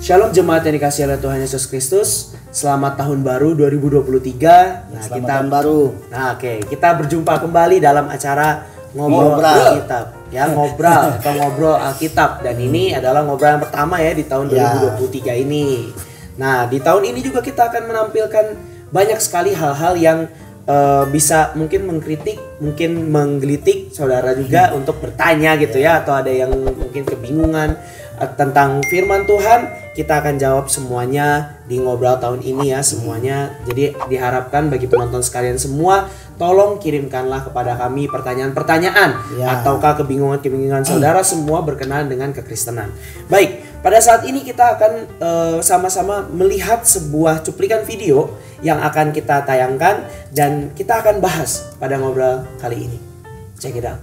Shalom jemaat yang dikasihi oleh Tuhan Yesus Kristus. Selamat tahun baru 2023. Nah, selamat tahun baru. Nah, kita berjumpa kembali dalam acara Ngobrol Alkitab. Ya, ngobrol atau ngobrol Alkitab. Dan ini adalah ngobrol yang pertama ya di tahun 2023 ini. Nah, di tahun ini juga kita akan menampilkan banyak sekali hal-hal yang bisa mungkin mengkritik, mungkin menggelitik saudara juga untuk bertanya gitu ya, atau ada yang mungkin kebingungan tentang firman Tuhan. Kita akan jawab semuanya di ngobrol tahun ini ya, semuanya. Jadi diharapkan bagi penonton sekalian semua, tolong kirimkanlah kepada kami pertanyaan-pertanyaan ataukah kebingungan-kebingungan saudara semua berkenaan dengan kekristenan. Baik, pada saat ini kita akan sama-sama melihat sebuah cuplikan video yang akan kita tayangkan dan kita akan bahas pada ngobrol kali ini. Check it out.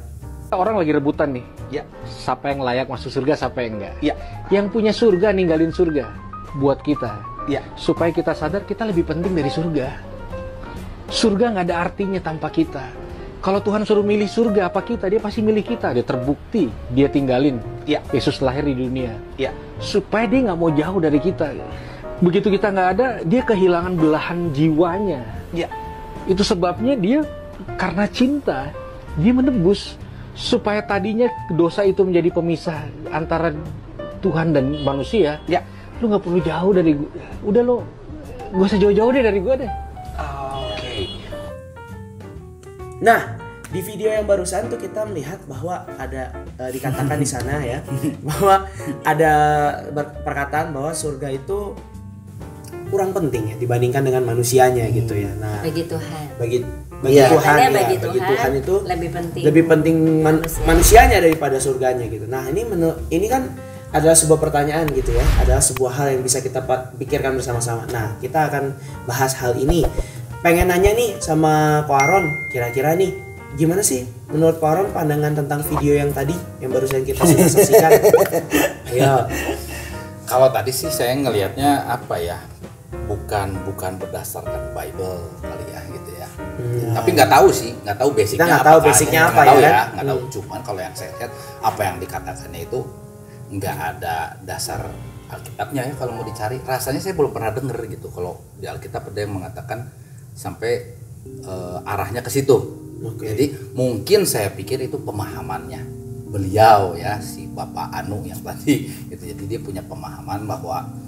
Orang lagi rebutan nih, ya. Siapa yang layak masuk surga, siapa yang enggak. Ya. Yang punya surga ninggalin surga buat kita, ya. Supaya kita sadar kita lebih penting dari surga. Surga nggak ada artinya tanpa kita. Kalau Tuhan suruh milih surga apa kita, dia pasti milih kita. Dia terbukti, dia tinggalin. Ya. Yesus lahir di dunia, ya. Supaya dia nggak mau jauh dari kita. Begitu kita nggak ada, dia kehilangan belahan jiwanya. Ya. Itu sebabnya dia karena cinta, dia menebus. Supaya tadinya dosa itu menjadi pemisah antara Tuhan dan manusia. Ya. Lu gak perlu jauh dari gue. Udah lo gak usah jauh-jauh deh dari gue deh. Oke. Nah, di video yang barusan tuh kita melihat bahwa ada dikatakan di sana ya, bahwa ada perkataan bahwa surga itu kurang penting ya dibandingkan dengan manusianya gitu ya. Nah, bagi Tuhan. Bagi Tuhan ya, bagi Tuhan itu lebih penting manusianya daripada surganya gitu. Nah, ini kan adalah sebuah pertanyaan gitu ya, adalah sebuah hal yang bisa kita pikirkan bersama-sama. Nah, kita akan bahas hal ini. Pengen nanya nih sama Ko Aaron, kira-kira nih gimana sih menurut Ko Aaron pandangan tentang video yang tadi yang barusan kita sudah saksikan? Ayo. Kalau tadi sih saya ngelihatnya apa ya? Bukan berdasarkan Bible kali ya gitu ya. Tapi nggak tahu sih, nggak tahu basicnya apa. Nggak tahu. Cuman kalau yang saya lihat apa yang dikatakannya itu nggak ada dasar Alkitabnya ya kalau mau dicari. Rasanya saya belum pernah dengar gitu kalau di Alkitab ada yang mengatakan sampai arahnya ke situ. Jadi mungkin saya pikir itu pemahamannya beliau ya, si Bapak Anu yang tadi gitu. Jadi dia punya pemahaman bahwa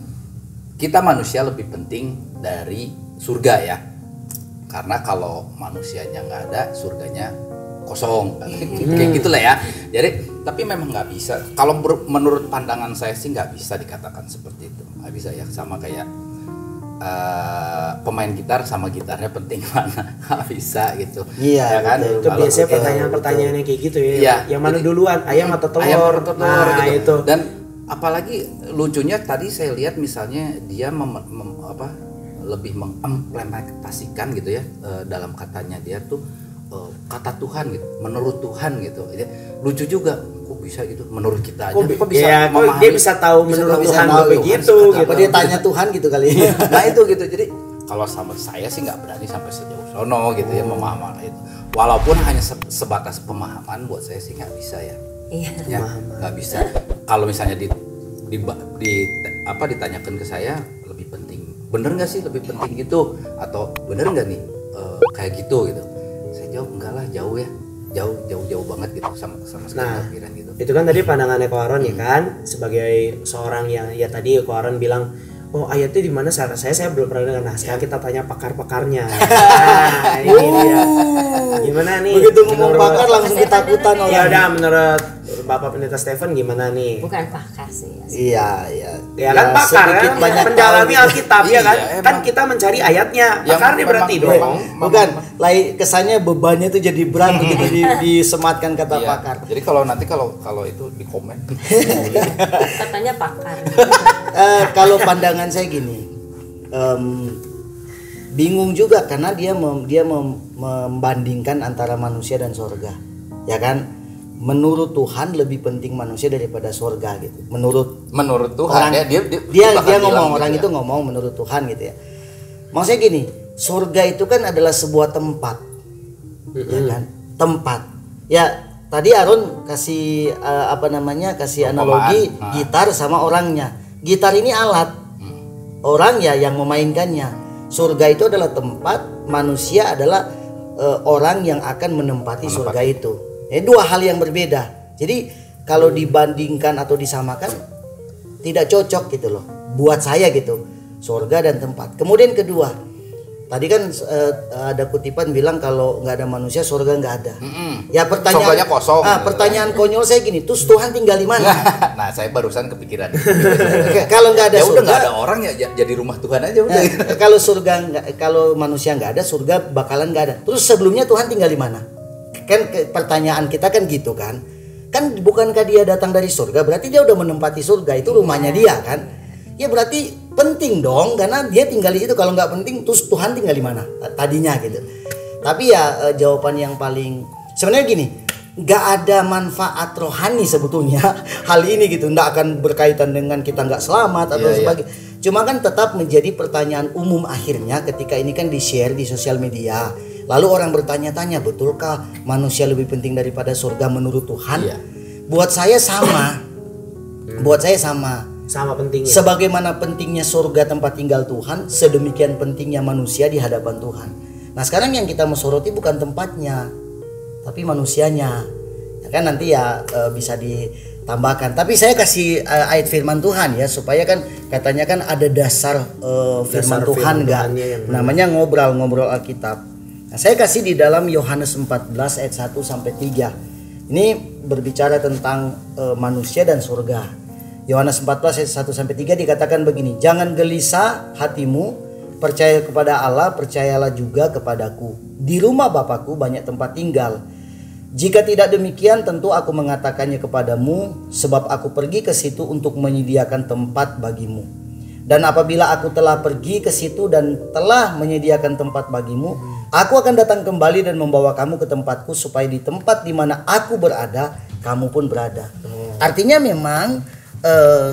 kita manusia lebih penting dari surga ya, karena kalau manusianya nggak ada, surganya kosong kayak gitulah ya. Jadi tapi memang nggak bisa. Kalau menurut pandangan saya sih nggak bisa dikatakan seperti itu. Nggak bisa ya, sama kayak pemain gitar sama gitarnya penting mana, nggak bisa gitu. Iya ya kan. Itu biasanya pertanyaan-pertanyaannya kayak gitu ya. Ya, yang mana duluan, ayam atau telur? Ayam atau telur nah, gitu. Itu. Dan apalagi lucunya tadi saya lihat misalnya dia lebih mengimplementasikan gitu ya, dalam katanya dia tuh kata Tuhan gitu, menurut Tuhan gitu. Lucu juga, kok bisa gitu menurut kita aja. Kok bisa ya, dia bisa tahu menurut Tuhan begitu gitu. Dia tanya Tuhan gitu kali. Nah itu gitu. Jadi kalau sama saya sih nggak berani sampai sejauh sono gitu ya memahami itu. Walaupun hanya sebatas pemahaman, buat saya sih nggak bisa ya. Iya. Ya, nggak bisa. Kalau misalnya ditanyakan ke saya lebih penting, bener nggak sih lebih penting gitu, atau bener nggak nih kayak gitu. Saya jawab enggak lah, jauh ya, jauh banget gitu sama sekali pikiran gitu. Itu kan tadi pandangannya Ko Aaron ya kan, sebagai seorang yang ya tadi Ko Aaron bilang, oh ayatnya di mana? Saya belum pernah dengar. Nah sekarang kita tanya pakar-pakarnya. Nah ini dia. Gimana nih? Begitu ngomong pakar langsung ketakutan orang. Ya udah, menurut Bapak Pendeta Stephen gimana nih? Bukan pakar sih. Iya. Ya kan pakar kan, mendalami Alkitab ya kan. Iya, kan kita mencari ayatnya. Pakar nih berarti dong. Bukan, kesannya bebannya itu jadi berat begitu disematkan kata pakar. Jadi kalau nanti kalau itu di komen. Katanya pakar. Kalau pandangan saya gini, bingung juga karena dia membandingkan antara manusia dan surga, ya kan? Menurut Tuhan lebih penting manusia daripada surga gitu. Menurut Tuhan orang, dia ngomong, orang itu ngomong menurut Tuhan gitu ya. Maksudnya gini, surga itu kan adalah sebuah tempat, ya kan? Tempat. Ya tadi Aaron kasih kasih analogi gitar sama orangnya. Gitar ini alat, orang ya yang memainkannya. Surga itu adalah tempat, manusia adalah orang yang akan menempati surga itu. Ini dua hal yang berbeda. Jadi kalau dibandingkan atau disamakan tidak cocok gitu loh. Buat saya gitu. Surga dan tempat. Kemudian kedua, tadi kan ada kutipan bilang kalau nggak ada manusia surga nggak ada. Ya pertanyaan kosong. Pertanyaan konyol saya gini, terus Tuhan tinggal di mana? Nah, saya barusan kepikiran. Kalau nggak ada ya surga, udah nggak ada orang ya jadi rumah Tuhan aja udah. Kalau surga kalau manusia nggak ada, surga bakalan nggak ada. Terus sebelumnya Tuhan tinggal di mana? Kan pertanyaan kita kan gitu kan? Kan bukankah dia datang dari surga? Berarti dia udah menempati surga, itu rumahnya dia kan? Ya berarti penting dong, karena dia tinggal di situ. Kalau nggak penting, terus Tuhan tinggal di mana tadinya gitu. Tapi ya jawaban yang paling sebenarnya gini, nggak ada manfaat rohani sebetulnya hal ini gitu. Nggak akan berkaitan dengan kita nggak selamat atau sebagainya. Cuma kan tetap menjadi pertanyaan umum akhirnya ketika ini kan di-share di sosial media. Lalu orang bertanya-tanya, betulkah manusia lebih penting daripada surga menurut Tuhan? Iya. Buat saya sama. Buat saya sama. Sama pentingnya. Sebagaimana pentingnya surga tempat tinggal Tuhan, sedemikian pentingnya manusia di hadapan Tuhan. Nah, sekarang yang kita mensoroti bukan tempatnya, tapi manusianya. Ya kan nanti ya bisa ditambahkan. Tapi saya kasih ayat firman Tuhan ya, supaya kan katanya kan ada dasar firman Tuhan enggak. Namanya ngobrol Alkitab. Nah, saya kasih di dalam Yohanes 14 ayat 1 sampai 3. Ini berbicara tentang manusia dan surga. Yohanes 14 ayat 1 sampai 3 dikatakan begini, "Jangan gelisah hatimu, percaya kepada Allah, percayalah juga kepadaku. Di rumah Bapakku banyak tempat tinggal. Jika tidak demikian, tentu aku mengatakannya kepadamu, sebab aku pergi ke situ untuk menyediakan tempat bagimu. Dan apabila aku telah pergi ke situ dan telah menyediakan tempat bagimu, aku akan datang kembali dan membawa kamu ke tempatku, supaya di tempat di mana aku berada, kamu pun berada." Artinya memang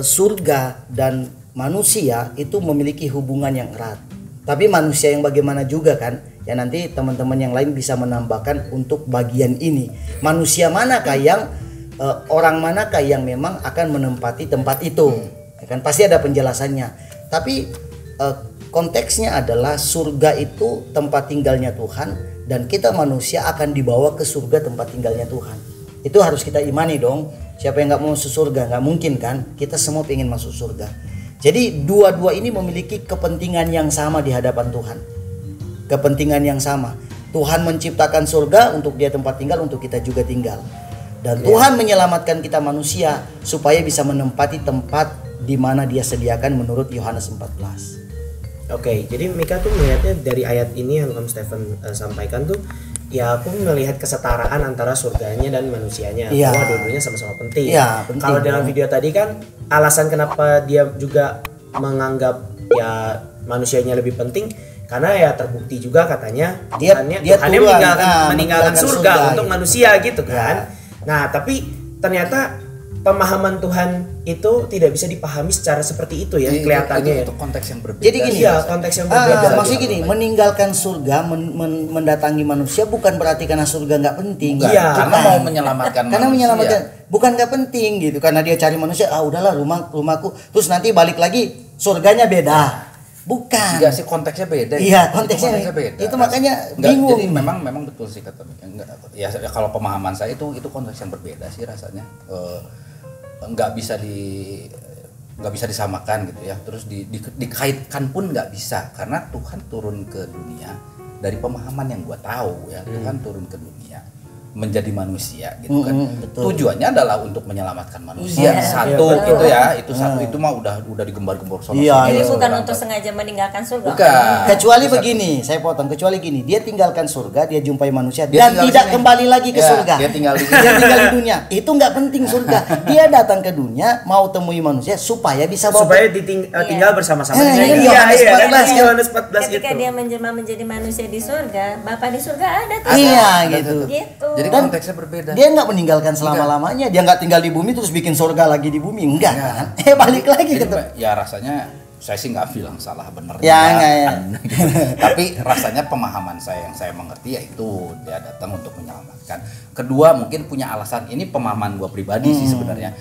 surga dan manusia itu memiliki hubungan yang erat. Tapi manusia yang bagaimana juga kan? Ya nanti teman-teman yang lain bisa menambahkan untuk bagian ini. Manusia manakah yang orang manakah yang memang akan menempati tempat itu? Ya kan pasti ada penjelasannya. Tapi konteksnya adalah surga itu tempat tinggalnya Tuhan, dan kita manusia akan dibawa ke surga tempat tinggalnya Tuhan. Itu harus kita imani dong. Siapa yang gak mau masuk surga? Gak mungkin kan? Kita semua pengen masuk surga. Jadi dua-dua ini memiliki kepentingan yang sama di hadapan Tuhan. Kepentingan yang sama. Tuhan menciptakan surga untuk dia tempat tinggal, untuk kita juga tinggal. Dan Tuhan menyelamatkan kita manusia supaya bisa menempati tempat di mana dia sediakan menurut Yohanes 14. Oke, jadi Mika tuh melihatnya dari ayat ini yang Om Stephen sampaikan tuh, ya aku melihat kesetaraan antara surganya dan manusianya. Bahwa dua-duanya sama-sama penting. Penting. Kalau dalam video tadi kan alasan kenapa dia juga menganggap ya manusianya lebih penting, karena ya terbukti juga katanya Tuhannya meninggalkan surga untuk manusia gitu kan. Nah, tapi ternyata pemahaman Tuhan itu tidak bisa dipahami secara seperti itu ya, kelihatannya itu konteks yang berbeda. Jadi gini, konteks yang berbeda. Maksudnya gini, meninggalkan surga, mendatangi manusia bukan berarti karena surga nggak penting. Karena mau menyelamatkan manusia. Karena menyelamatkan, bukan nggak penting gitu. Karena dia cari manusia, udahlah rumahku. Terus nanti balik lagi surganya beda. Bukan. Enggak sih, konteksnya beda. Iya, konteksnya beda. Itu makanya bingung. Jadi memang betul sih kata ya kalau pemahaman saya itu konteks yang berbeda sih rasanya. Nggak bisa disamakan gitu ya, terus dikaitkan pun nggak bisa, karena Tuhan turun ke dunia dari pemahaman yang gua tahu ya. Tuhan turun ke dunia menjadi manusia gitu kan. Tujuannya adalah untuk menyelamatkan manusia. Itu mah udah digembar-gembor sama Jadi bukan untuk sengaja meninggalkan surga. Bukan. Kecuali begini, saya potong. Kecuali gini, dia tinggalkan surga, dia jumpai manusia dan tidak kembali lagi ke surga. Dia tinggal di dunia. Itu nggak penting surga. Dia datang ke dunia mau temui manusia supaya bisa tinggal bersama-sama. Yohanes 14 ketika dia menjelma menjadi manusia di surga, Bapa di surga ada tuh. Gitu. Jadi konteksnya berbeda. Dia nggak meninggalkan selama-lamanya. Dia nggak tinggal di bumi terus bikin surga lagi di bumi. Enggak kan? Balik lagi gitu. Ya rasanya saya sih nggak bilang salah benar. Gitu. Tapi rasanya pemahaman saya yang saya mengerti yaitu dia datang untuk menyelamatkan. Kedua mungkin punya alasan, ini pemahaman gua pribadi sih sebenarnya.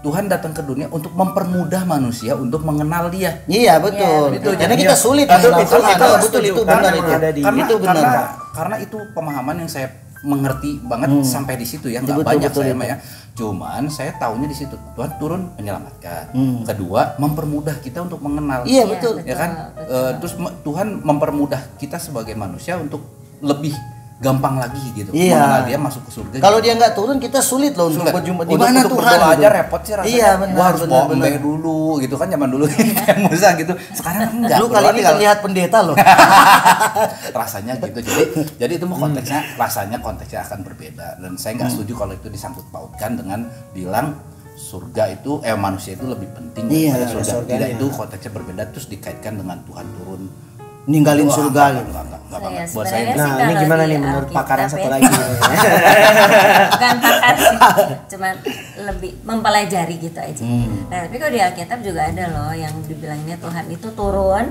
Tuhan datang ke dunia untuk mempermudah manusia untuk mengenal Dia. Iya betul. Betul. Karena kita sulit Betul, mengenal Tuhan. itu Betul itu karena benar memang itu. ada di- Itu benar. Karena itu pemahaman yang saya mengerti banget sampai di situ ya, nggak Betul, banyak betul, saya betul. mah ya. Cuman saya taunya di situ Tuhan turun menyelamatkan. Kedua, mempermudah kita untuk mengenal. Iya betul. Ya kan? Terus Tuhan mempermudah kita sebagai manusia untuk lebih gampang lagi gitu. Iya. Mengenal Dia, masuk ke surga. Kalau gitu. dia nggak turun kita sulit loh untuk Sulit. berjumpa di Untuk- mana untuk Tuhan berdoa gitu. aja repot sih rasanya. Iya benar. Gua harus benar, bawa benar. embek dulu gitu kan, zaman dulu kayak Musa gitu. Sekarang enggak. Lu kali ini terlihat pendeta loh. Rasanya gitu. Jadi itu mah konteksnya, rasanya konteksnya akan berbeda, dan saya nggak setuju kalau itu disangkut pautkan dengan bilang surga itu manusia itu lebih penting Iya, daripada surga. surganya. Tidak, itu konteksnya berbeda, terus dikaitkan dengan Tuhan turun Ninggalin Wah, surga enggak, gitu. enggak Saya banget buat sebenarnya saya. sih Nah, ini kalau gimana di nih menurut Alkitab pakar yang satu ya. lagi? Bukan pakar sih, cuman lebih mempelajari gitu aja. Nah tapi kalau di Alkitab juga ada loh yang dibilangnya Tuhan itu turun,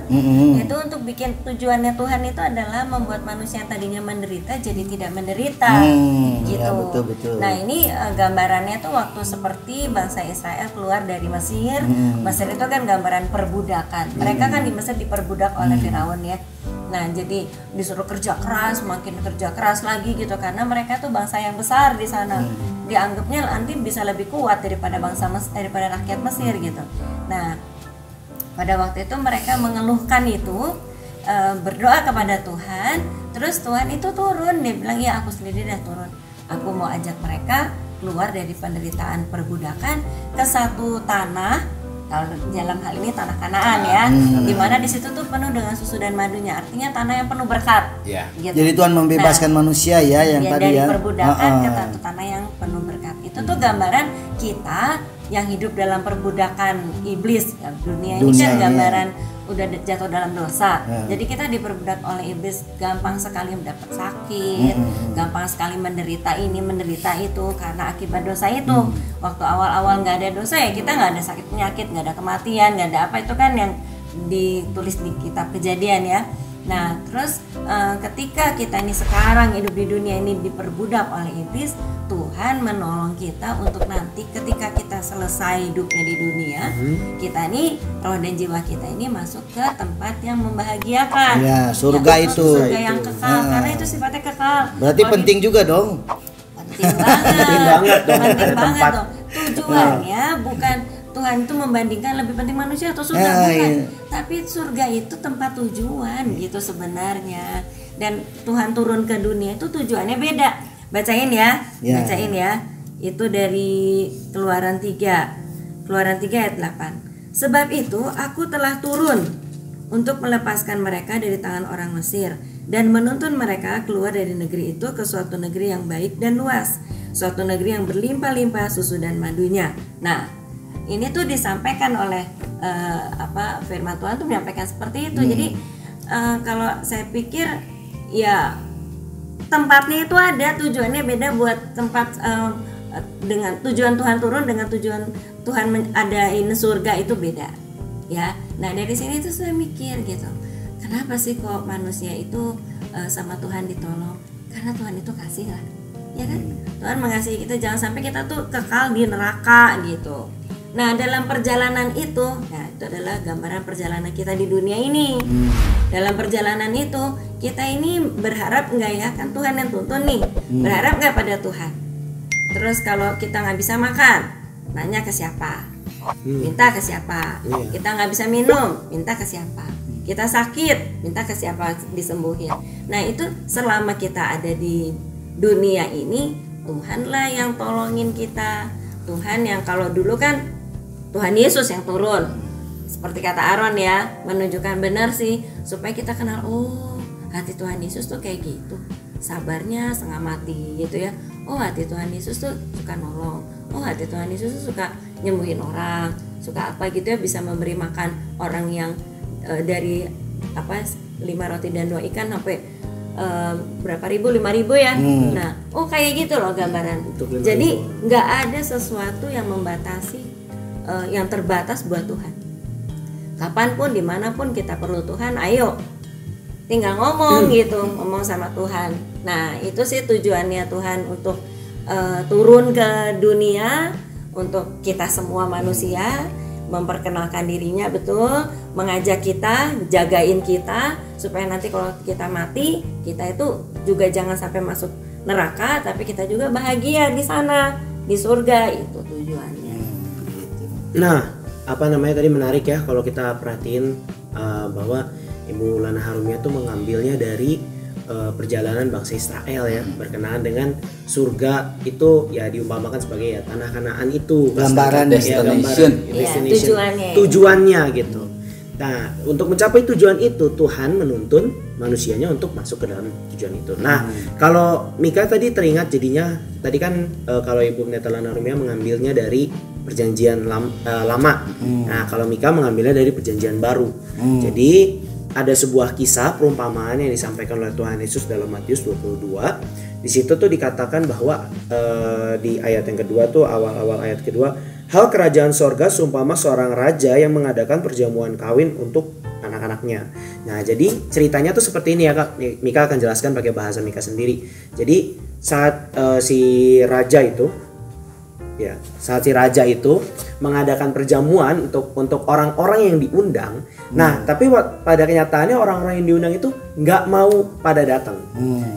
itu untuk bikin tujuannya Tuhan itu adalah membuat manusia yang tadinya menderita jadi tidak menderita, gitu. ya, betul, betul. Nah ini gambarannya tuh waktu seperti bangsa Israel keluar dari Mesir. Mesir itu kan gambaran perbudakan. Mereka kan di Mesir diperbudak oleh Firaun ya. Nah jadi disuruh kerja keras, makin kerja keras lagi gitu, karena mereka tuh bangsa yang besar di sana. Dianggapnya nanti bisa lebih kuat daripada daripada rakyat Mesir gitu. Nah pada waktu itu mereka mengeluhkan itu, berdoa kepada Tuhan. Terus Tuhan itu turun, dia bilang ya aku sendiri dah turun. Aku mau ajak mereka keluar dari penderitaan perbudakan ke satu tanah. Kalau dalam hal ini tanah Kanaan ya, dimana di situ tuh penuh dengan susu dan madunya, artinya tanah yang penuh berkat. Iya. Gitu. Jadi Tuhan membebaskan manusia ya yang Ya, tadi dari ya. perbudakan ke satu tanah yang penuh berkat. Itu tuh gambaran kita yang hidup dalam perbudakan iblis. Ya, dunia ini Dunia kan ini, gambaran udah jatuh dalam dosa. Jadi kita diperbudak oleh iblis, gampang sekali mendapat sakit, gampang sekali menderita ini, menderita itu karena akibat dosa itu. Waktu awal-awal nggak ada dosa ya kita nggak ada sakit penyakit, nggak ada kematian, nggak ada apa, itu kan yang ditulis di kitab Kejadian ya. Nah terus ketika kita ini sekarang hidup di dunia ini diperbudak oleh iblis, Tuhan menolong kita untuk nanti ketika kita selesai hidupnya di dunia, kita nih roh dan jiwa kita ini masuk ke tempat yang membahagiakan. Ya, surga Ya, itu. surga yang kekal, karena itu sifatnya kekal. Berarti Kalau penting juga dong. penting banget, Penting banget dong, penting ada banget tempat. dong. Tujuannya bukan Tuhan itu membandingkan lebih penting manusia atau surga, Ya, bukan. iya. Tapi surga itu tempat tujuan gitu sebenarnya. Dan Tuhan turun ke dunia itu tujuannya beda. Bacain ya, Ya. bacain ya. Itu dari Keluaran 3. Keluaran 3 ayat 8. Sebab itu aku telah turun untuk melepaskan mereka dari tangan orang Mesir dan menuntun mereka keluar dari negeri itu ke suatu negeri yang baik dan luas, suatu negeri yang berlimpah-limpah susu dan madunya. Nah, ini tuh disampaikan oleh firman Tuhan tuh menyampaikan seperti itu. Jadi kalau saya pikir ya tempatnya itu ada, tujuannya beda. Buat tempat dengan tujuan Tuhan turun dengan tujuan Tuhan adain surga itu beda ya. Nah dari sini tuh saya mikir gitu, kenapa sih kok manusia itu sama Tuhan ditolong? Karena Tuhan itu kasih lah, ya kan? Tuhan mengasihi kita, jangan sampai kita tuh kekal di neraka gitu. Nah dalam perjalanan itu, nah itu adalah gambaran perjalanan kita di dunia ini. Dalam perjalanan itu kita ini berharap enggak ya, kan Tuhan yang tuntun nih, berharap enggak pada Tuhan. Terus kalau kita nggak bisa makan, nanya ke siapa? Minta ke siapa? Kita nggak bisa minum, minta ke siapa? Kita sakit, minta ke siapa disembuhin. Nah itu selama kita ada di dunia ini, Tuhanlah yang tolongin kita. Tuhan yang kalau dulu kan Tuhan Yesus yang turun, seperti kata Aaron ya, menunjukkan benar sih supaya kita kenal, oh hati Tuhan Yesus tuh kayak gitu, sabarnya setengah mati gitu ya. Oh hati Tuhan Yesus tuh suka nolong, oh hati Tuhan Yesus tuh suka nyembuhin orang, suka apa gitu ya, bisa memberi makan orang yang dari 5 roti dan 2 ikan sampai berapa ribu, 5.000 ya. Nah, oh kayak gitu loh gambaran. Jadi nggak ada sesuatu yang membatasi, yang terbatas buat Tuhan. Kapanpun, dimanapun kita perlu Tuhan, ayo, tinggal ngomong gitu, ngomong sama Tuhan. Nah, itu sih tujuannya Tuhan untuk turun ke dunia untuk kita semua manusia, memperkenalkan dirinya betul, mengajak kita, jagain kita supaya nanti kalau kita mati, kita itu juga jangan sampai masuk neraka, tapi kita juga bahagia di sana, di surga, itu tujuannya. Nah, apa namanya tadi menarik ya kalau kita perhatiin bahwa Ibu Lana Harumia tuh mengambilnya dari perjalanan bangsa Israel ya, berkenaan dengan surga itu ya diumpamakan sebagai ya tanah Kanaan itu gambaran destination, tujuannya gitu. Nah, untuk mencapai tujuan itu Tuhan menuntun manusianya untuk masuk ke dalam tujuan itu. Nah, kalau Mika tadi teringat jadinya tadi kan kalau Ibu Pendeta Lana Harumia mengambilnya dari perjanjian lama. Nah, kalau Mika mengambilnya dari perjanjian baru. Jadi ada sebuah kisah perumpamaan yang disampaikan oleh Tuhan Yesus dalam Matius 22. Di situ tuh dikatakan bahwa di ayat yang kedua tuh awal-awal ayat kedua, hal kerajaan sorga seumpama seorang raja yang mengadakan perjamuan kawin untuk anak-anaknya. Nah, jadi ceritanya tuh seperti ini ya Kak. Mika akan jelaskan pakai bahasa Mika sendiri. Jadi saat si raja itu mengadakan perjamuan untuk orang-orang yang diundang. Nah, tapi pada kenyataannya orang-orang yang diundang itu nggak mau pada datang.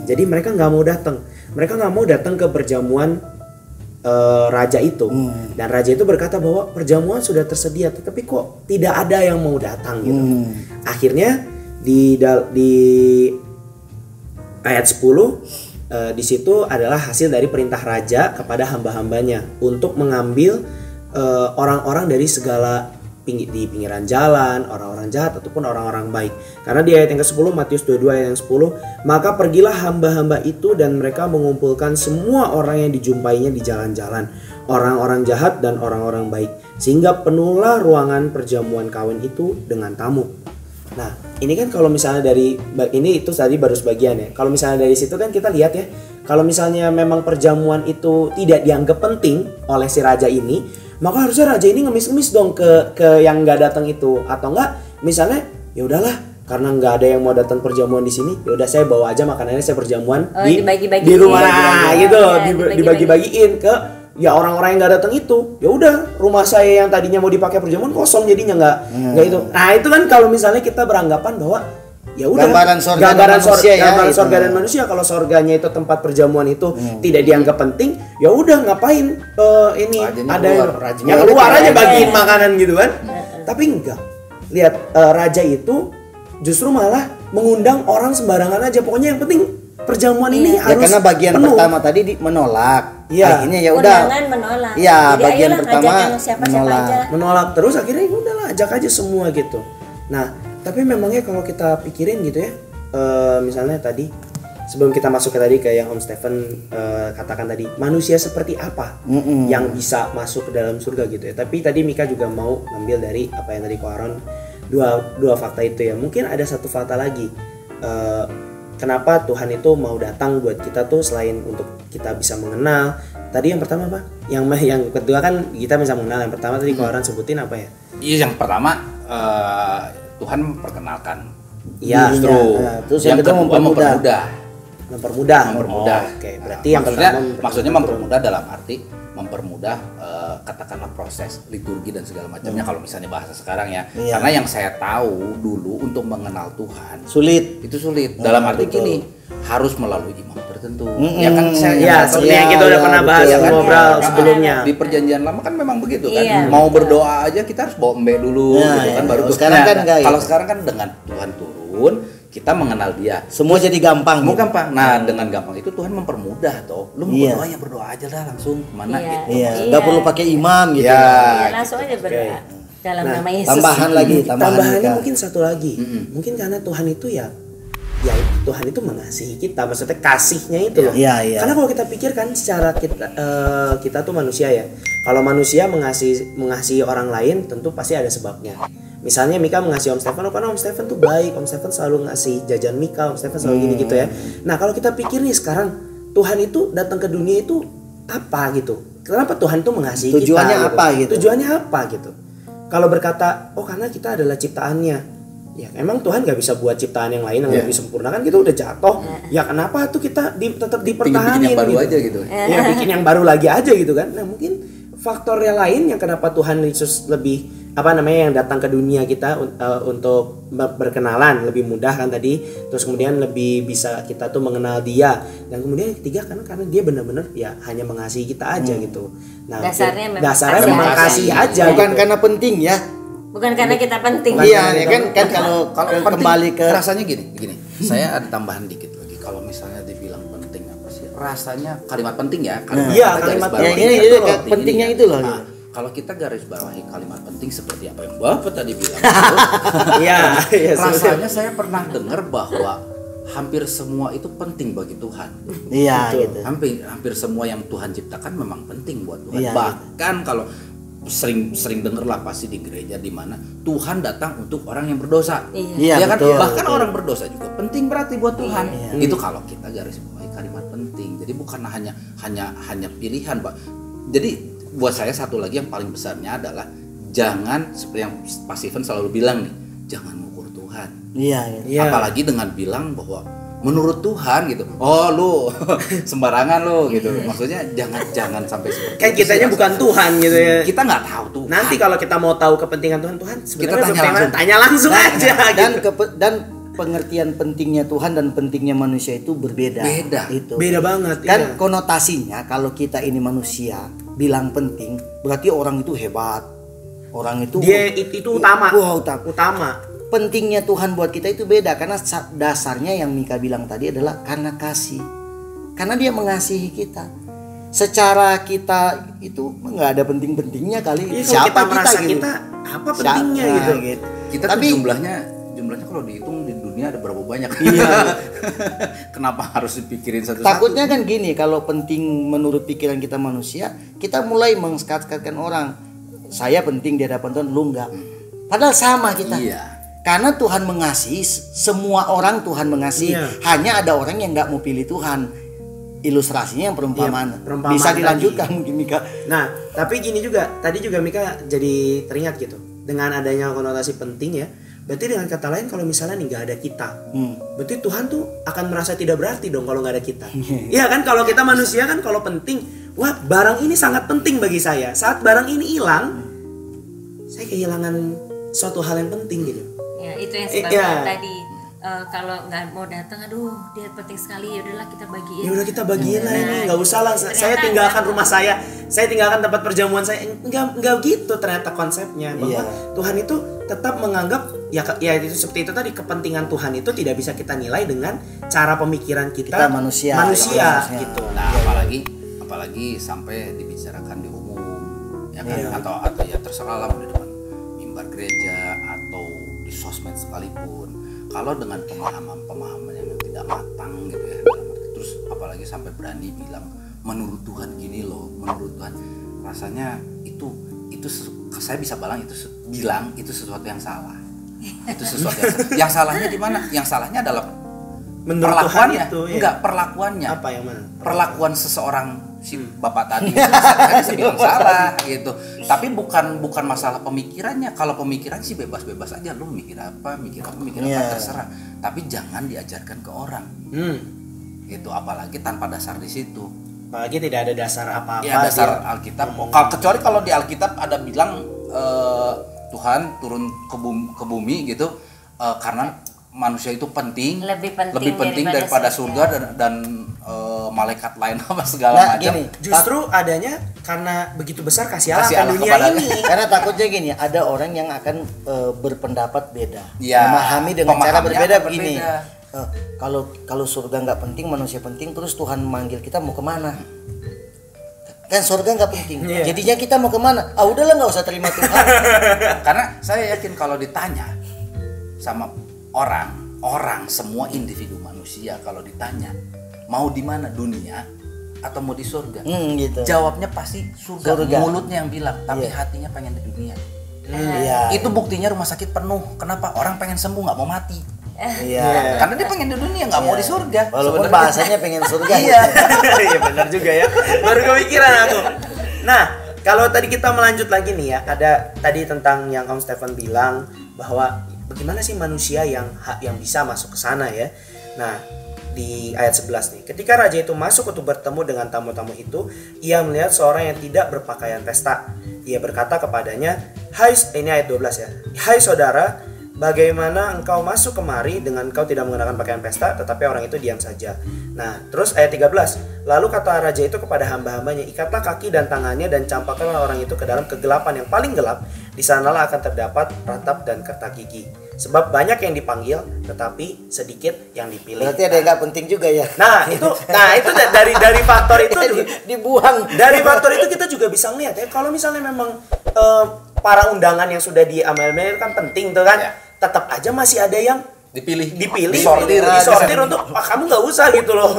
Jadi mereka nggak mau datang. Mereka nggak mau datang ke perjamuan raja itu. Dan raja itu berkata bahwa perjamuan sudah tersedia, tetapi kok tidak ada yang mau datang gitu. Akhirnya di ayat 10 di situ adalah hasil dari perintah raja kepada hamba-hambanya untuk mengambil orang-orang dari segala di pinggiran jalan, orang-orang jahat ataupun orang-orang baik. Karena di ayat yang ke-10 Matius 22 ayat yang 10, maka pergilah hamba-hamba itu dan mereka mengumpulkan semua orang yang dijumpainya di jalan-jalan, orang-orang jahat dan orang-orang baik, sehingga penuhlah ruangan perjamuan kawin itu dengan tamu. Nah, ini kan kalau misalnya dari ini itu tadi baru sebagian ya. Kalau misalnya dari situ kan kita lihat ya, kalau misalnya memang perjamuan itu tidak dianggap penting oleh si raja ini, maka harusnya raja ini ngemis-ngemis dong ke yang nggak datang itu, atau enggak misalnya ya udahlah karena nggak ada yang mau datang perjamuan di sini, ya udah saya bawa aja makanannya, saya perjamuan di rumah gitu, dibagi-bagiin ke ya orang-orang yang nggak datang itu. Ya udah rumah saya yang tadinya mau dipakai perjamuan kosong jadinya nggak itu. Nah itu kan kalau misalnya kita beranggapan bahwa ya udah gambaran sorga dan manusia. Kalau sorganya itu tempat perjamuan itu tidak dianggap penting, ya udah ngapain ini rajanya keluar aja bagiin makanan gitu kan. Tapi enggak, lihat raja itu justru malah mengundang orang sembarangan aja, pokoknya yang penting perjamuan ini harus karena bagian penuh. pertama tadi menolak. Akhirnya ya udah. Undangan menolak. Iya, jadi bagian pertama menolak terus akhirnya ya udahlah ajak aja semua gitu. Nah, tapi memangnya kalau kita pikirin gitu ya, misalnya tadi sebelum kita masuk ke yang Om Stephen katakan tadi, manusia seperti apa yang bisa masuk ke dalam surga gitu ya. Tapi tadi Mika juga mau ngambil dari apa yang tadi Ko Aaron, dua fakta itu ya. Mungkin ada satu fakta lagi. Kenapa Tuhan itu mau datang buat kita tuh selain untuk kita bisa mengenal. Tadi yang pertama apa? Yang kedua kan kita bisa mengenal. Yang pertama tadi Ko Aaron sebutin apa ya? Iya, yang pertama Tuhan memperkenalkan. Iya. Justru. Terus yang kedua mempermudah. Oke, berarti yang maksudnya mempermudah dalam arti mempermudah katakanlah proses liturgi dan segala macamnya kalau misalnya bahasa sekarang ya. Karena yang saya tahu dulu untuk mengenal Tuhan sulit. Dalam arti gini, harus melalui imam tertentu. Ya kan seperti yang kita udah pernah bahas ngobrol sebelumnya. Di perjanjian lama kan memang begitu kan. Mau berdoa aja kita harus bawa embe dulu gitu kan baru tuh. Sekarang kan enggak. Kalau sekarang kan dengan Tuhan turun, kita mengenal dia, semua jadi gampang. Gampang. Nah, dengan gampang itu Tuhan mempermudah toh. Lu mau berdoa ya berdoa aja lah langsung kemana gitu. Nggak perlu pakai imam gitu. Langsung aja berdoa dalam nama Yesus. Tambahannya mungkin satu lagi. Mungkin karena Tuhan itu ya Tuhan itu mengasihi kita, maksudnya kasihnya itu loh. Karena kalau kita pikirkan secara kita tuh manusia ya. Kalau manusia mengasihi orang lain tentu pasti ada sebabnya. Misalnya Mika mengasihi Om Stephen, karena Om Stephen tuh baik, Om Stephen selalu ngasih jajan Mika, Om Stephen selalu gini gitu ya. Nah kalau kita pikir nih sekarang, Tuhan itu datang ke dunia itu apa gitu? Kenapa Tuhan itu mengasihi Tujuannya kita? apa gitu? Tujuannya apa gitu? Kalau berkata, karena kita adalah ciptaannya. Ya emang Tuhan gak bisa buat ciptaan yang lain yang lebih sempurna, kan kita udah jatuh. Ya kenapa tuh kita tetap dipertahankan bikin yang baru gitu? aja gitu. Ya bikin yang baru lagi aja gitu kan. Nah mungkin faktor yang lain yang kenapa Tuhan Yesus lebih yang datang ke dunia kita untuk berkenalan lebih mudah kan tadi, terus kemudian lebih bisa kita tuh mengenal Dia, dan kemudian yang ketiga karena Dia benar-benar ya hanya mengasihi kita aja gitu. Nah, dasarnya memang kasih aja. Bukan gitu. karena penting ya. Bukan karena kita penting. Iya, kan kalau kembali ke rasanya gini. Saya ada tambahan dikit lagi. Kalau misalnya dibilang penting apa sih? Rasanya kalimat penting ya. Kalimat penting. Pentingnya itu loh. Nah, kalau kita garis bawahi kalimat penting seperti apa yang Bapak tadi bilang, rasanya saya pernah dengar bahwa hampir semua itu penting bagi Tuhan. Iya, gitu. Hampir semua yang Tuhan ciptakan memang penting buat Tuhan. Iya, Bahkan kalau sering dengar lah pasti di gereja di mana Tuhan datang untuk orang yang berdosa. Iya, kan? betul, Bahkan betul. orang berdosa juga penting berarti buat Tuhan. Iya. Itu kalau kita garis bawahi kalimat penting. Jadi bukan hanya pilihan, Pak. Jadi buat saya satu lagi yang paling besarnya adalah jangan seperti yang Pak Steven selalu bilang nih, jangan mengukur Tuhan. Iya. Apalagi dengan bilang bahwa menurut Tuhan gitu. Oh, lu sembarangan lu gitu. Maksudnya jangan sampai seperti Kan kitanya bukan Tuhan gitu ya. Kita nggak tahu tuh. Nanti kalau kita mau tahu kepentingan Tuhan sebenarnya kita tanya langsung aja gitu. Dan pengertian pentingnya Tuhan dan pentingnya manusia itu berbeda. Itu. Beda banget. Kan konotasinya kalau kita ini manusia bilang penting, berarti orang itu hebat. Orang itu dia itu utama. Wah, utama. Pentingnya Tuhan buat kita itu beda karena dasarnya yang Mika bilang tadi adalah karena kasih. Karena Dia mengasihi kita. Secara kita itu nggak ada penting-pentingnya kali. Siapa kita apa pentingnya gitu. Kita Tapi tuh jumlahnya kalau dihitung di dunia ada berapa banyak. Iya. Kenapa harus dipikirin satu-satu? Takutnya kan gini, kalau penting menurut pikiran kita manusia, kita mulai mengsekat-sekatkan orang. Saya penting di hadapan Tuhan, lu enggak. Padahal sama kita. Iya. Karena Tuhan mengasihi, semua orang Tuhan mengasihi. Iya. Hanya ada orang yang nggak mau pilih Tuhan. Ilustrasinya yang perumpamaan. Perumpamaan Bisa dilanjutkan tadi. mungkin Mika. Nah, tapi gini juga, tadi juga Mika jadi teringat gitu. Dengan adanya konotasi penting ya, berarti dengan kata lain kalau misalnya nih nggak ada kita, berarti Tuhan tuh akan merasa tidak berarti dong kalau nggak ada kita. Iya kan, kalau kita manusia kan kalau penting, wah barang ini sangat penting bagi saya. Saat barang ini hilang, saya kehilangan suatu hal yang penting gitu. Ya itu yang sebabnya tadi kalau nggak mau datang, aduh dia penting sekali, ya udahlah kita bagiin. Ya udah kita bagiin lah ini, nggak usah lah. Saya tinggalkan rumah saya tinggalkan tempat perjamuan saya. Enggak gitu ternyata konsepnya, bahwa Tuhan itu tetap menganggap ya itu seperti itu tadi, kepentingan Tuhan itu tidak bisa kita nilai dengan cara pemikiran kita manusia gitu. Nah, apalagi sampai dibicarakan di umum, ya kan, atau ya terserah lah di depan mimbar gereja atau di sosmed sekalipun. Kalau dengan pemahaman yang tidak matang gitu ya, terus apalagi sampai berani bilang menurut Tuhan gini loh, menurut Tuhan, rasanya itu saya bisa bilang itu sesuatu yang salah. Itu sesuatu yang salahnya di mana? Yang salahnya adalah menurut perlakuannya. Tuhan itu, enggak, perlakuannya. Apa yang mana? Perlakuan seseorang si bapak tadi saya bilang salah gitu. Tapi bukan masalah pemikirannya. Kalau pemikiran sih bebas-bebas aja, lu mikir apa terserah. Tapi jangan diajarkan ke orang. Gitu, apalagi tanpa dasar di situ. Apalagi tidak ada dasar apa-apa. Ya dasar Alkitab. Kecuali kalau di Alkitab ada bilang Tuhan turun ke bumi gitu karena manusia itu lebih penting daripada surga dan malaikat lain apa segala macam. Justru adanya karena begitu besar kasih Allah dunia ini. Karena takutnya gini, ada orang yang akan berpendapat beda, ya, memahami dengan cara berbeda begini. Kalau surga nggak penting, manusia penting, terus Tuhan manggil kita mau kemana? Kan surga nggak penting, jadinya kita mau kemana? Udahlah nggak usah terima Tuhan. Karena saya yakin kalau ditanya sama orang semua individu manusia, kalau ditanya mau di mana, dunia atau mau di surga, gitu. Jawabnya pasti surga. Mulutnya yang bilang, tapi hatinya pengen di dunia. Itu buktinya rumah sakit penuh. Kenapa? Orang pengen sembuh, nggak mau mati. Karena dia pengen di dunia, nggak mau di surga. Walaupun bahasanya pengen surga. Iya benar juga ya. Baru kepikiran aku. Nah, kalau tadi kita melanjut lagi nih ya, ada tadi tentang yang Om Stefan bilang bahwa bagaimana sih manusia yang bisa masuk ke sana ya. Nah, di ayat 11 nih. Ketika raja itu masuk untuk bertemu dengan tamu-tamu itu, ia melihat seorang yang tidak berpakaian pesta. Ia berkata kepadanya, ini ayat 12 ya. Hai saudara, bagaimana engkau masuk kemari dengan engkau tidak mengenakan pakaian pesta, tetapi orang itu diam saja. Nah, terus ayat 13. Lalu kata raja itu kepada hamba-hambanya, ikatlah kaki dan tangannya dan campakkanlah orang itu ke dalam kegelapan yang paling gelap. Di sanalah akan terdapat ratap dan kertak gigi. Sebab banyak yang dipanggil, tetapi sedikit yang dipilih. Berarti ada yang nggak penting juga ya. Nah itu dari faktor itu juga, dibuang. Dari faktor itu kita juga bisa ngeliat ya, kalau misalnya memang para undangan yang sudah diamal-amal kan penting tuh kan, tetap aja masih ada yang dipilih disortir untuk kamu nggak usah gitu loh.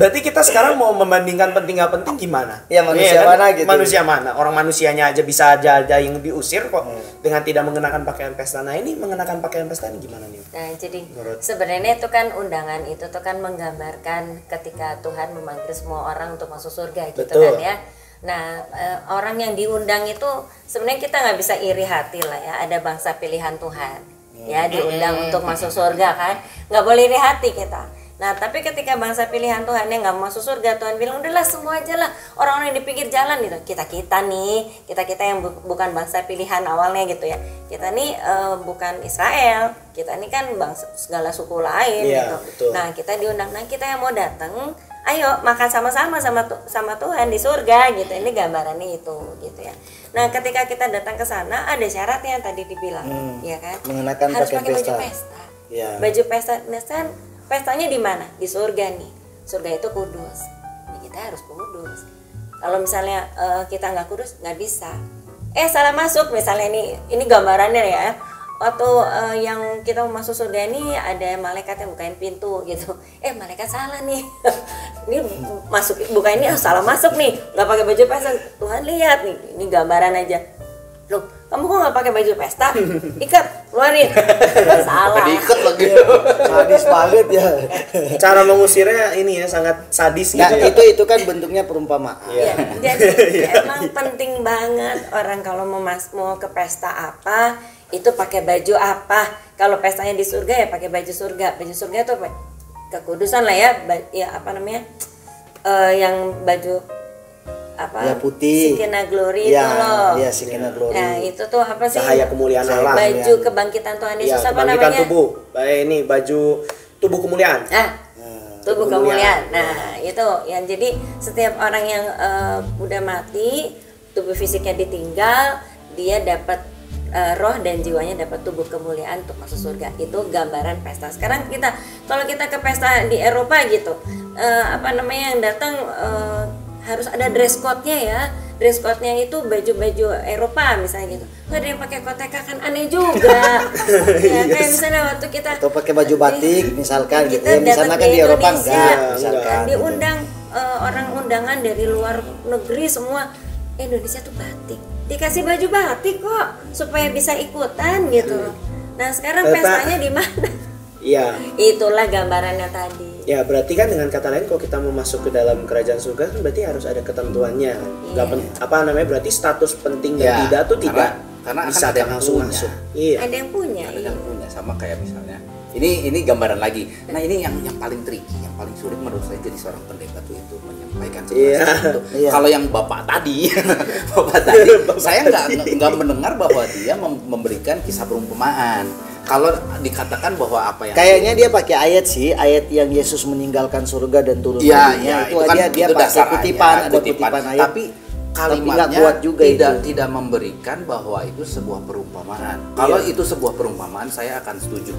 Berarti kita sekarang mau membandingkan penting nggak penting gimana? Ya manusia kan? mana gitu. Manusia mana? Orang manusianya aja bisa aja yang diusir kok dengan tidak mengenakan pakaian pesta. Nah ini mengenakan pakaian pesta ini gimana nih? Nah jadi sebenarnya itu kan undangan itu tuh kan menggambarkan ketika Tuhan memanggil semua orang untuk masuk surga gitu. Betul. Kan ya. Nah orang yang diundang itu sebenarnya kita nggak bisa iri hati lah ya, ada bangsa pilihan Tuhan. Ya diundang untuk masuk surga kan, nggak boleh iri hati kita. Nah tapi ketika bangsa pilihan Tuhan yang nggak masuk surga, Tuhan bilang udahlah semua aja lah orang-orang yang di pinggir jalan gitu. Kita yang bukan bangsa pilihan awalnya gitu ya. Kita nih bukan Israel, kita nih kan bangsa segala suku lain gitu. Betul. Nah kita diundang, nah kita yang mau datang, ayo makan sama-sama sama Tuhan di surga gitu. Ini gambarannya itu gitu ya. Nah, ketika kita datang ke sana ada syaratnya yang tadi dibilang, ya kan? Mengenakan harus pakai baju pesta. pesta. Ya. Baju pesta, nah kan pestanya di mana? Di surga nih. Surga itu kudus. Ya, kita harus kudus. Kalau misalnya kita nggak kudus nggak bisa. Salah masuk misalnya ini gambarannya ya. Waktu yang kita mau masuk surga ini ada malaikat yang bukain pintu gitu. Malaikat salah nih. Ini masuk buka ini salah masuk nih. Nggak pakai baju pesta. Tuhan lihat nih, ini gambaran aja. Loh, kamu kok nggak pakai baju pesta? Ikat, keluarin. Salah. Diikat lagi. Sadis banget ya. Cara mengusirnya ini ya sangat sadis gitu. Nah, itu kan bentuknya perumpamaan. Ya, jadi emang penting banget orang kalau mau ke pesta apa itu pakai baju apa. Kalau pestanya di surga ya pakai baju surga. Baju surga itu apa? Kekudusan lah ya. Ya apa namanya? Yang baju apa? Ya putih. Shekinah glory itu loh. Iya, Shekinah glory. Nah, itu tuh apa sih? Cahaya kemuliaan Allah. Baju kebangkitan Tuhan Yesus apa namanya? Kebangkitan tubuh. Ini baju tubuh kemuliaan. Tubuh kemuliaan. Nah, itu yang jadi setiap orang yang udah mati, tubuh fisiknya ditinggal, dia dapat roh dan jiwanya dapat tubuh kemuliaan untuk masuk surga. Itu gambaran pesta. Sekarang kalau kita ke pesta di Eropa gitu, yang datang harus ada dress code-nya ya. Dress code-nya itu baju-baju Eropa misalnya gitu. Ada yang pakai koteka kan aneh juga. Ya, kayak misalnya waktu kita atau pakai baju batik misalkan gitu ya. Misalnya kan di Eropa misalkan diundang orang undangan dari luar negeri semua, Indonesia tuh batik. Dikasih baju batik kok supaya bisa ikutan gitu. Nah, sekarang pestanya di mana? Iya. Itulah gambarannya tadi. Ya berarti kan dengan kata lain kalau kita mau masuk ke dalam kerajaan surga kan berarti harus ada ketentuannya. Berarti status penting dan tidak tuh tidak karena bisa ada yang langsung punya. masuk. Iya. Ada yang punya. Ada yang punya sama kayak misalnya ini gambaran lagi. Nah ini yang paling tricky, yang paling sulit menurut saya jadi seorang pendeta itu menyampaikan sesuatu. Kalau yang bapak tadi, saya nggak mendengar bahwa dia memberikan kisah perumpamaan. Kalau dikatakan bahwa apa yang kayaknya dia pakai ayat yang Yesus meninggalkan surga dan turun ke dunia itu kan dia pakai kutipan ayat. Tapi kalimatnya kuat juga tidak memberikan bahwa itu sebuah perumpamaan. Kalau itu sebuah perumpamaan saya akan setuju.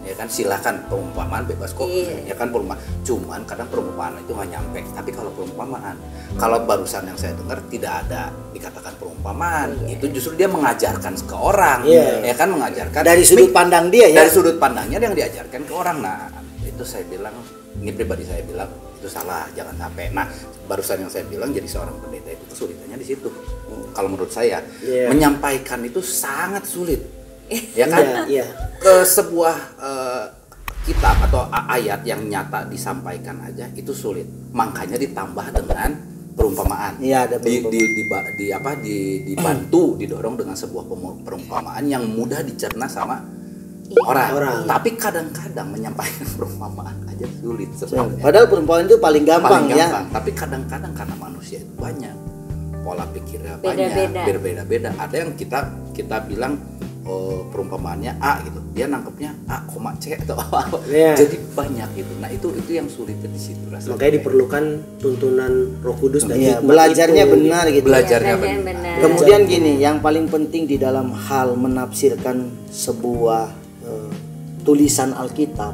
Ya kan silakan perumpamaan bebas kok. Ya kan perumpamaan. Cuman kadang perumpamaan itu nggak nyampe. Tapi kalau perumpamaan, kalau barusan yang saya dengar tidak ada dikatakan perumpamaan, itu justru dia mengajarkan ke orang. Ya kan mengajarkan dari sudut pandang dia ya. Dari sudut pandangnya yang diajarkan ke orang. Nah, itu saya bilang, ini pribadi saya bilang itu salah, jangan sampai. Nah, barusan yang saya bilang jadi seorang pendeta itu kesulitannya di situ. Kalau menurut saya, menyampaikan itu sangat sulit. Ya kan? Ke sebuah kitab atau ayat yang nyata disampaikan aja itu sulit. Makanya ditambah dengan perumpamaan. Iya, ada dibantu didorong dengan sebuah perumpamaan yang mudah dicerna sama orang. Tapi kadang-kadang menyampaikan perumpamaan aja sulit sebenarnya. Padahal perumpamaan itu paling gampang ya. Tapi kadang-kadang karena manusia itu banyak, pola pikirnya Beda-beda. banyak, berbeda-beda. Ada yang kita bilang perumpamaannya A gitu, dia nangkepnya A, C atau apa. Jadi banyak gitu. Nah itu yang sulitnya di situ rasanya. Makanya diperlukan tuntunan Roh Kudus dan hikmat belajarnya itu. benar gitu. Belajarnya benar. Kemudian gini, yang paling penting di dalam hal menafsirkan sebuah tulisan Alkitab,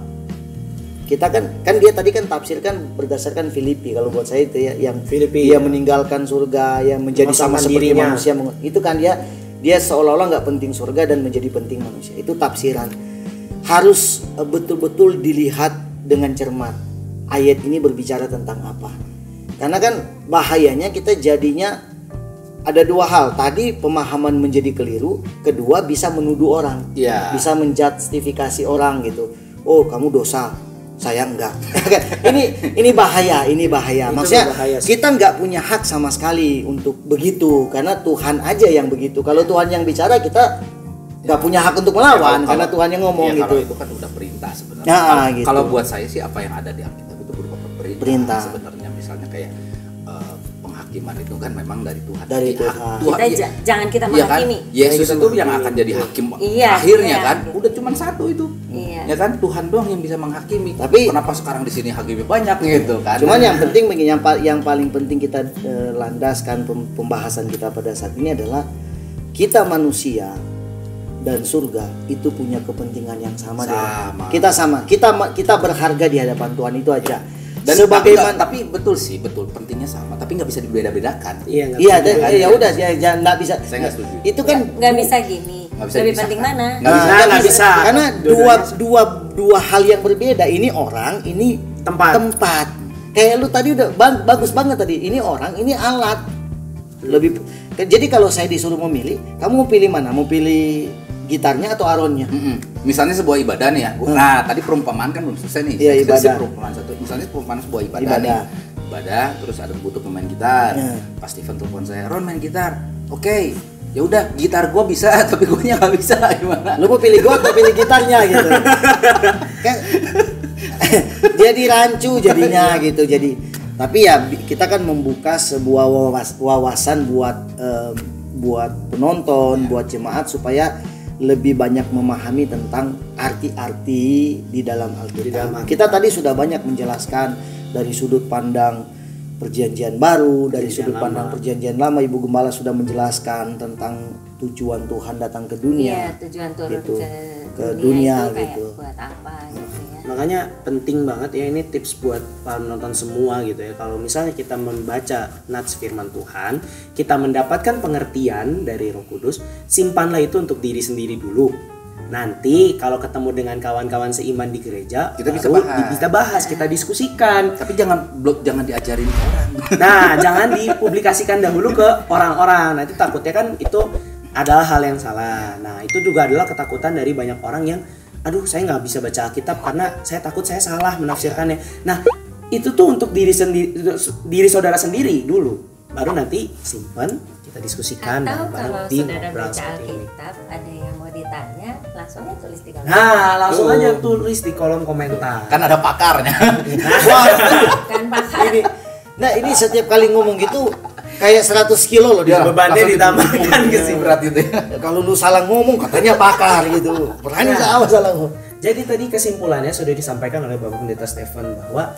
kita kan dia tadi kan tafsirkan berdasarkan Filipi. Kalau buat saya itu ya, yang Filipi, dia meninggalkan surga, yang menjadi sama seperti dirinya. manusia. Itu kan dia seolah-olah nggak penting surga dan menjadi penting manusia. Itu tafsiran. Harus betul-betul dilihat dengan cermat. Ayat ini berbicara tentang apa? Karena kan bahayanya kita jadinya ada dua hal. Tadi pemahaman menjadi keliru, kedua bisa menuduh orang. Bisa menjustifikasi orang gitu. Oh, kamu dosa, saya enggak. ini bahaya. Maksudnya bahaya kita nggak punya hak sama sekali untuk begitu, karena Tuhan aja yang begitu. Kalau Tuhan yang bicara, kita nggak punya hak untuk melawan, karena Tuhan yang ngomong gitu. Kalau itu kan udah perintah sebenarnya. Gitu. Kalau buat saya sih apa yang ada di Alkitab itu berupa perintah. Sebenarnya misalnya kayak penghakiman itu kan memang dari Tuhan. Jangan kita menghakimi. Kan? Yesus itu yang akan jadi hakim akhirnya kan. Udah cuma satu itu. Ya kan, Tuhan doang yang bisa menghakimi. Tapi kenapa sekarang di sini hakimi banyak gitu kan? Cuman yang penting yang paling penting kita landaskan pembahasan kita pada saat ini adalah kita manusia dan surga itu punya kepentingan yang sama. Kita sama. Kita berharga di hadapan Tuhan, itu aja. Dan sebagaimana tapi betul pentingnya sama, tapi nggak bisa dibeda-bedakan. Ya udah, jangan nggak bisa. Saya nggak setuju. Itu kan nggak bisa gini. Lebih penting mana? Nggak bisa. Karena dua hal yang berbeda. Ini orang, ini tempat. Kayak lu tadi udah bagus banget tadi. Ini orang, ini alat. Jadi kalau saya disuruh memilih, kamu mau pilih mana? Mau pilih gitarnya atau aronnya? Misalnya sebuah ibadah nih ya. Nah, tadi perumpamaan kan belum selesai nih. Iya, ibadah. Perumpamaan satu. Misalnya perumpamaan sebuah ibadah nih. Ibadah, terus ada butuh pemain gitar. Pas Steven telepon saya, "Ron, main gitar." Oke. Ya udah, gitar gua bisa tapi gua nya nggak bisa, gimana? Lu mau pilih gua atau pilih gitarnya gitu? Kan jadi rancu jadinya gitu. Tapi ya kita kan membuka sebuah wawasan buat penonton, buat jemaat supaya lebih banyak memahami tentang arti-arti di dalam Alkitab. Kita tadi sudah banyak menjelaskan dari sudut pandang Perjanjian Baru, dari sudut pandang Perjanjian Lama. Ibu Gembala sudah menjelaskan tentang tujuan Tuhan datang ke dunia. Iya, tujuan turun ke dunia itu gitu. Buat apa gitu ya. Makanya penting banget ya, ini tips buat para penonton semua gitu ya. Kalau misalnya kita membaca nats firman Tuhan, kita mendapatkan pengertian dari Roh Kudus, simpanlah itu untuk diri sendiri dulu. Nanti kalau ketemu dengan kawan-kawan seiman di gereja, kita bisa bahas, kita diskusikan. Tapi jangan diajarin orang. Nah, jangan dipublikasikan dahulu ke orang-orang. Nah, itu takutnya kan itu adalah hal yang salah. Nah, itu juga adalah ketakutan dari banyak orang yang, aduh saya nggak bisa baca Alkitab karena saya takut saya salah menafsirkannya. Nah, itu tuh untuk diri saudara sendiri dulu, baru nanti simpan, kita diskusikan. Atau kalau saudara baca Alkitab ada yang mau ditanya, langsung aja tulis di kolom. Nah, langsung aja tulis di kolom komentar. Kan ada pakarnya. Kan pakar. Ini setiap kali ngomong gitu kayak 100 kilo loh dia. Bebannya ditambahkan ke si berat itu. Kalau lu salah ngomong katanya pakar gitu. Berani salah ngomong. Jadi tadi kesimpulannya sudah disampaikan oleh Bapak Pendeta Stephen bahwa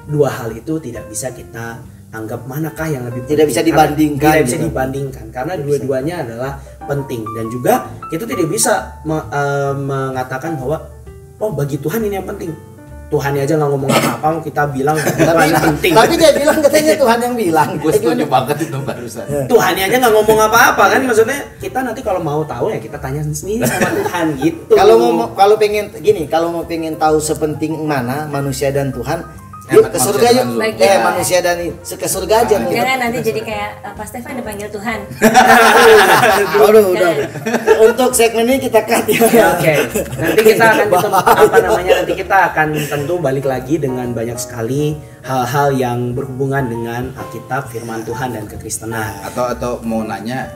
dua hal itu tidak bisa kita anggap manakah yang lebih penting. Tidak bisa dibandingkan. Tidak bisa dibandingkan karena dua-duanya adalah penting, dan juga kita tidak bisa mengatakan bahwa bagi Tuhan ini yang penting. Tuhan aja nggak ngomong apa-apa, kita bilang Tuhan penting. Tapi dia bilang katanya Tuhan yang bilang. Gue setuju banget itu barusan. Tuhan aja nggak ngomong apa-apa kan, maksudnya kita nanti kalau mau tahu ya kita tanya sendiri sama Tuhan gitu. Kalau mau pengen tahu sepenting mana manusia dan Tuhan, yuk ke surga yuk. Manusia dan ke surga aja. Jangan nanti jadi kayak Pak Stefan dipanggil Tuhan. Udah. Untuk segmen ini kita cut ya. Oke. Nanti kita akan nanti kita akan tentu balik lagi dengan banyak sekali hal-hal yang berhubungan dengan Alkitab, firman Tuhan dan kekristenan. Atau mau nanya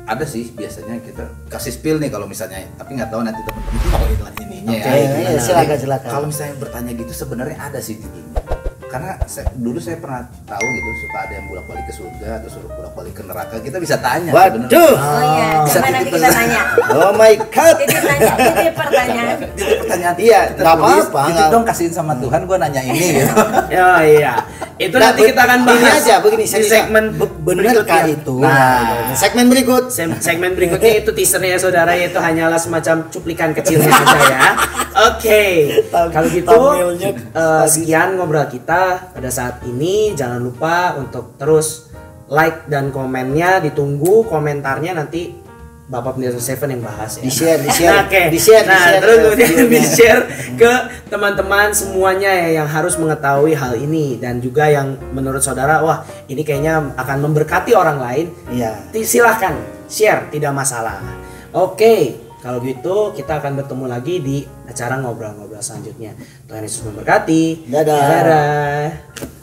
ada sih biasanya kita kasih spill nih kalau misalnya, tapi nggak tahu nanti teman-teman mau ininya Oke, silakan. Kalau misalnya bertanya gitu sebenarnya ada sih judulnya. Karena dulu saya pernah tahu gitu, suka ada yang bolak-balik ke surga atau suruh bolak-balik ke neraka, kita bisa tanya. Waduh. Oh iya, coba nanti kita tanya. Oh my god. Titip pertanyaan. Titip pertanyaan. Iya, kita nggak tulis, apa-apa. titip dong kasihin sama Tuhan, gue nanya ini gitu. Ya iya. Itu Nah, nanti kita akan bahas ini aja begini di segmen benerkah berikutnya. itu? Nah, segmen berikut. segmen berikutnya itu teasernya ya saudara, itu hanyalah semacam cuplikan kecilnya saja ya. Oke, kalau gitu Thumbnailnya sekian ngobrol kita pada saat ini. Jangan lupa untuk terus like dan komennya, ditunggu komentarnya nanti Bapak Pendeta Seven yang bahas ya. Di-share. Nah, oke. Di-share Terus kemudian videonya. di-share ke teman-teman semuanya ya yang harus mengetahui hal ini, dan juga yang menurut saudara wah ini kayaknya akan memberkati orang lain. Iya. Silahkan share, tidak masalah. Oke, kalau gitu kita akan bertemu lagi di acara ngobrol-ngobrol selanjutnya. Tuhan Yesus memberkati. Dadah. Dadah.